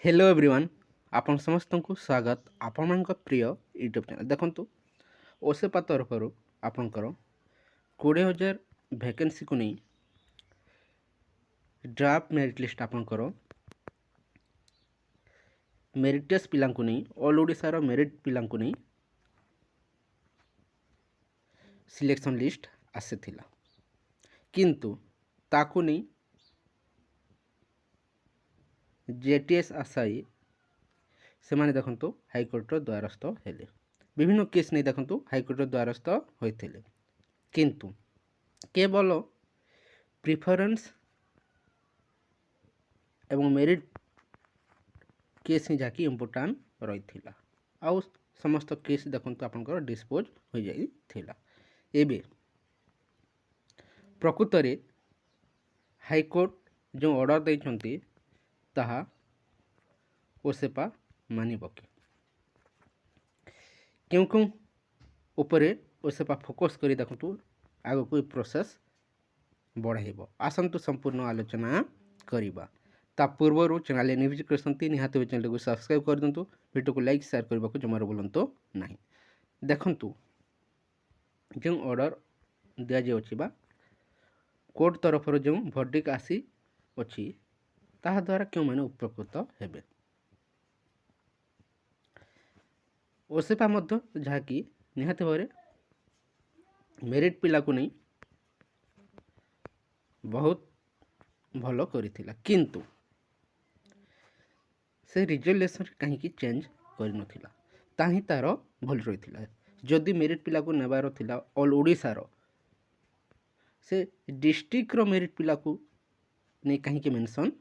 Hello everyone आपण समस्त को स्वागत आपण प्रिय यूट्यूब चैनल देखंतु ओसेपा तरफ आपणकर 20,000 वैकेंसी को नहीं ड्राफ्ट मेरिट लिस्ट आपणकर मेरिटियस पिला को नहीं ऑल ओडिशार मेरिट पिला को नहीं सिलेक्शन लिस्ट आसीथिला किंतु ताकू नहीं जेटीएस आशायी से माने देखंतु हाईकोर्टर द्वारस्थ हेले विभिन्न केस नहीं देखंतु हाईकोर्टर द्वारस्थ होते किंतु केवल प्रिफरेंस एवं मेरिट केस ही जाकि इम्पोर्टाट रही आउ समस्त केस देखंतु आपनकर डिस्पोज हो जाइथिला एबे प्रकृत रे हाईकोर्ट जो ऑर्डर देइछंती ताहा ओसेपा मानिब कि क्यों क्यों उपरे ओसेपा फोकस करी देखंतु आगो कोई प्रोसेस बढ़ाइब आसंतु संपूर्ण आलोचना करिबा ता पूर्व चैनल न्यूज करसंती निहाती चैनल को सब्सक्राइब कर दिंतु वीडियो को लाइक शेयर करने को जमार बोलतो नहीं देखंतु जो ऑर्डर दिया जाउछि बा कोर्ट तरफ जो वर्डिक आसी अछि ताहा द्वारा क्यों माने उपकृत हेबे ओसेपा मध्य जहाँकि निहाती भाव मेरिट पिला को नहीं बहुत भल करिथिला किंतु से रिजल्यूशन कहीं चेंज करनथिला ताही तार भूल रही जदि मेरिट पिला को नेबार थिला ऑल ओडिशार से डिस्ट्रिक्ट रो मेरिट पिला को नहीं कहीं मेंशन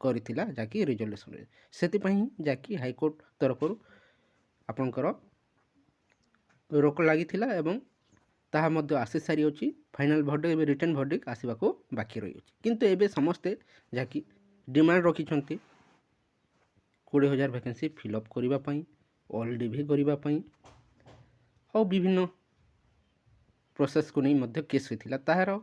करिथिला जाकि रिजल्यूशन रे सेतिपई जाकि हाईकोर्ट तरफ आपनकर रोक लागिथिला एवं ताहा मध्य आसी सारी अछि फाइनल वर्डिक्ट रिटर्न वर्डिक्ट आसीबा को बाकी रही अछि किंतु एबे समस्ते जाकि डिमांड रखिछंती 20,000 वैकेंसी फिलअप करिबा पई ऑल डीवी करिबा पई और विभिन्न प्रोसेस को नहीं मध्य केस होइथिला ताहार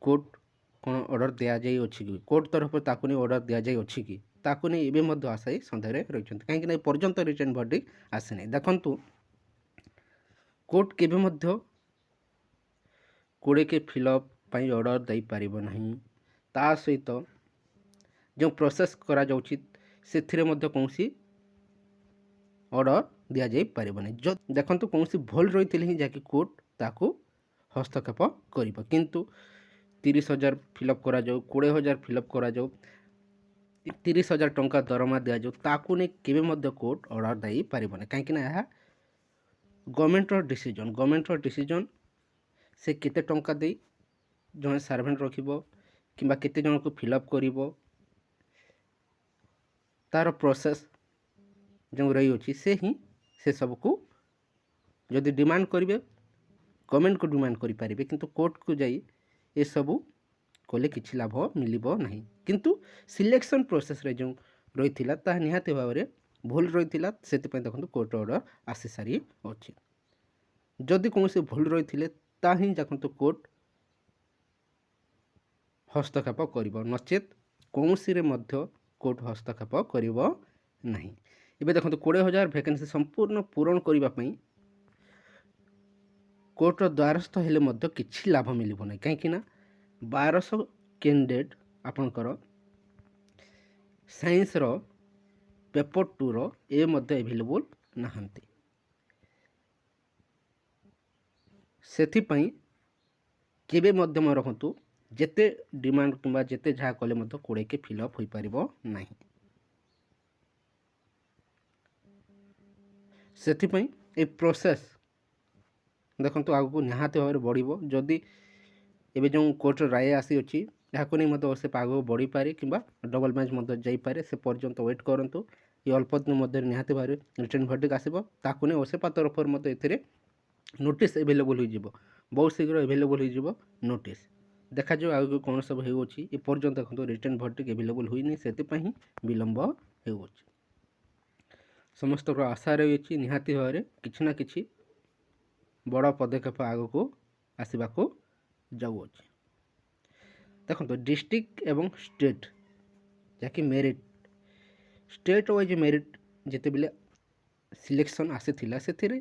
कोर्ट कोन ऑर्डर दिया जाई अछि कि कोर्ट तरफ ताकु नहीं ऑर्डर दिया जाई अछि कि ताकु नहीं एबे मध्य आसाई संदेह रे रहिछंती काहे कि नहीं पर्यंत रिटर्न वर्डिक्ट आसे नहीं देखंतु कोर्ट केबे मध्य 20 के फिलअप पई ऑर्डर दई पारिबो नहीं ता सहित जो प्रोसेस करा जाउछि सेथिरे मध्य कोनसी ऑर्डर दिया जाई पारिबो नहीं जो देखंतु कोनसी भूल रहिथिले ही जाकि कोर्ट ताकु हस्तक्षेप करिबो किंतु 30,000 फिलअप करा जाऊ 20,000 फिलअप करा जाऊ 30,000 टंका दरमा दिया जाऊ ताकु ने केबे मध्य कोर्ट ऑर्डर दई पारिबो नहीं काहे कि ना यह गवर्नमेंट डिसीजन से केते टंका दे जने सर्वेंट रखिबो किंबा केते जन को फिलअप करिबो तार प्रोसेस जो रही अछि से ही से सब को जदि डिमांड करिवे गवर्नमेंट को डिमांड करि पारिबे किंतु कोर्ट को जाई ए सब कोले किछि लाभ मिलिबो नहीं किंतु सिलेक्शन प्रोसेस रे जो रहिथिला ता निहाती भाव रे भूल रहिथिला सेति पय देखंतु कोर्ट ऑर्डर आसी सारी अछि जदि कोनसे भूल रहिथिले ता ही देखंतु कोर्ट हस्तक्षेप करिबो नचेत कोनसी रे मध्य कोर्ट हस्तक्षेप करिबो नहीं एबे देखंतु 20,000 वैकेंसी संपूर्ण पूरण करिबा पई कोर्ट द्वारस्थ हेले मध्य किछि लाभ मिलिबो नहीं काहे कि ना 1200 कैंडिडेट आपनकर साइंस रो पेपर 2 रो ए मध्य अवेलेबल नाहंती सेथि पई केबे मध्य म रखंतु जेते डिमांड किंबा जेते जहा कले मध्य 20 के फिलअप होई परिबो नहीं सेथि पई ए प्रोसेस देखंतु आगु को निहाती भाव बढ़िबो जदि एबे जो कोर्ट राय आसी अछि याको नहीं मध्य से आगु बढ़ी पारे किंबा डबल बेंच मध्य जाई पारे से पर्यंत वेट करंतु ये अल्प दिन मध्य निहाती भाव रिटर्न वर्डिक्ट आसीबो ताकु नहीं ओसेपा तरफ मध्य एथिरे नोटिस अवेलेबल हो जिवो बहुत शीघ्र अवेलेबल हो जिवो नोटिस देखा जो आगु कोन सब हेउ अछि ए पर्यंत देखंतु रिटर्न वर्डिक्ट अवेलेबल होई नहीं सेति पई विलंब हेउ अछि समस्त आशा रही अछि निहाती भाव किछि ना किछि बड़ पदक्षेप आगु को आसीबा को जाउ अछि देखो डिस्ट्रिक्ट एवं स्टेट जहाँकि मेरिट स्टेट वाइज मेरिट जितेबले सिलेक्शन आसीथिला सेथिरे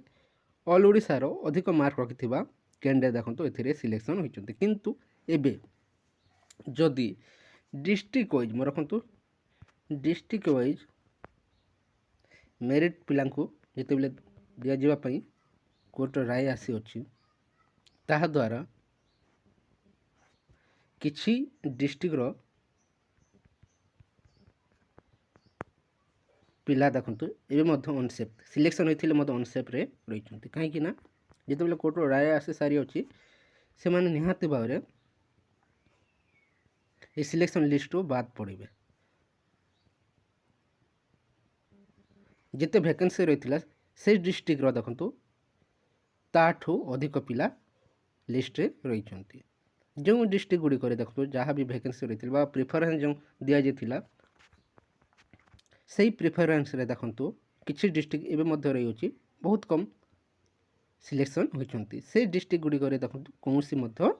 ऑल ओडिशार अधिक मार्क रखिथिबा कैंडिडेट देखंतु एथिरे सिलेक्शन होइचंती किंतु एबे जदि डिस्ट्रिक्ट वाइज मोर रखंतु डिस्ट्रिक्ट वाइज मेरिट पिलांकु जितेबले दिया जिबा पई कोर्ट राय आसी अछि ताहा द्वारा किछि डिस्ट्रिक्ट रो पिला देखंतु एबे मध्य अनसेफ सिलेक्शन होइथिले मध्य अनसेफ रे रहिचंती काहे कि ना जितेबले कोर्ट राय आसी सारी अछि से माने निहाती भावरे ए सिलेक्शन लिस्ट रो बाद पड़िबे जिते वैकेंसी रहिथिला से डिस्ट्रिक्ट रो देखंतु ताठू अधिक पिला लिस्ट रे रहिचंती जो डिस्ट्रिक्ट गुडी करे देखंतु जहाँ भी वैकेंसी रहिथिला बा प्रेफरेंस जो दिया जेथिला सही प्रेफरेंस रे देखंतु किछि डिस्ट्रिक्ट एबे मध्य रही अछि बहुत कम सिलेक्शन होइचंती से डिस्ट्रिक्ट गुडी करे देखंतु कोनोसी मध्य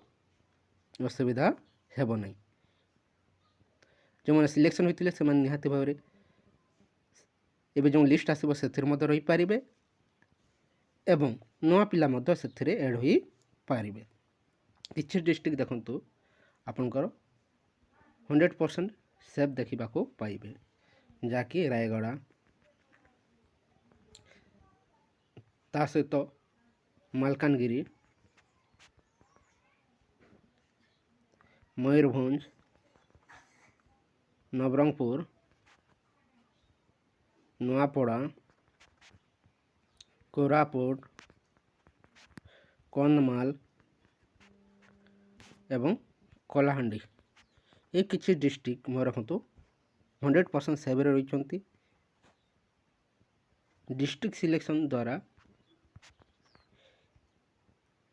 असुविधा हेबो नै जो माने सिलेक्शन होइथिले से माने निहाती भाबरे एबे जो लिस्ट आसीबो सेथिर मध्य रही पारिबे एवं नवा पिला मध्य सेथिरे ऐड होई पारिबे किछि डिस्ट्रिक्ट देखंतु आपनकर 100% सेफ देखिबाको पाइबे जाकि रायगड़ा ता सहित मालकानगिरी मयूरभंज नवरंगपुर नुआपड़ा कोरापुट कंधमाल एवं कलाहांडी ये किछि डिस्ट्रिक्ट मोर रखंतु 100% सेव रही डिस्ट्रिक्ट सिलेक्शन द्वारा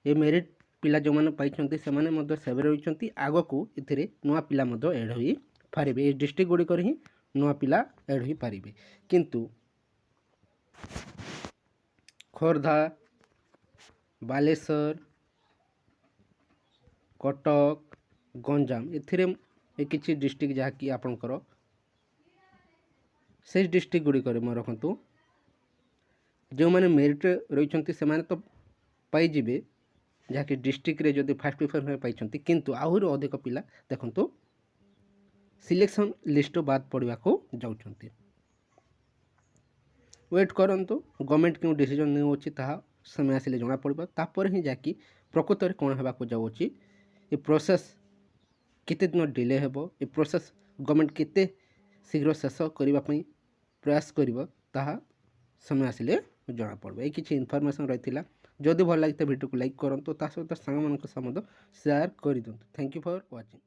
ये मेरिट पिला जो मैंने पाई से सेव रही आग को इथिरे नुआ पिला एड हो पारे ये डिस्ट्रिक्ट गुड़िक ही नुआ पिला एड हो पारे किंतु खोर्धा बालेश्वर कटक गंजाम एथिरे किछि डिस्ट्रिक्ट जहाँकि आपणकर से डिस्ट्रिक्ट गुड़िक मैं रखु जो मैंने मेरिट रही से तो पाइबे जहाँकि डिस्ट्रिक्ट रे जदि फास्ट प्रिफरेंस पाई किंतु आहरी अधिक पिला देखंतु सिलेक्शन लिस्ट बाद पड़वा को जाउछंती वेट करंतु गवर्नमेंट क्यों डिसीजन नहीं होची ताहा समय आसिले जना पड़बा तापर ही जाकि प्रकृत रे कोन हेबा को जाउची ए प्रोसेस केते दिन डिले हेबो ए प्रोसेस गवर्नमेंट केते शीघ्र शेष करबा पई प्रयास करिवो ताहा समय आसिले जना पड़बा ए किछि इनफॉरमेशन रहिथिला जदि भल लगे वीडियो को लाइक करंतु ता सहित सांग मानक सह शेयर कर दिंतु थैंक यू फॉर वाचिंग।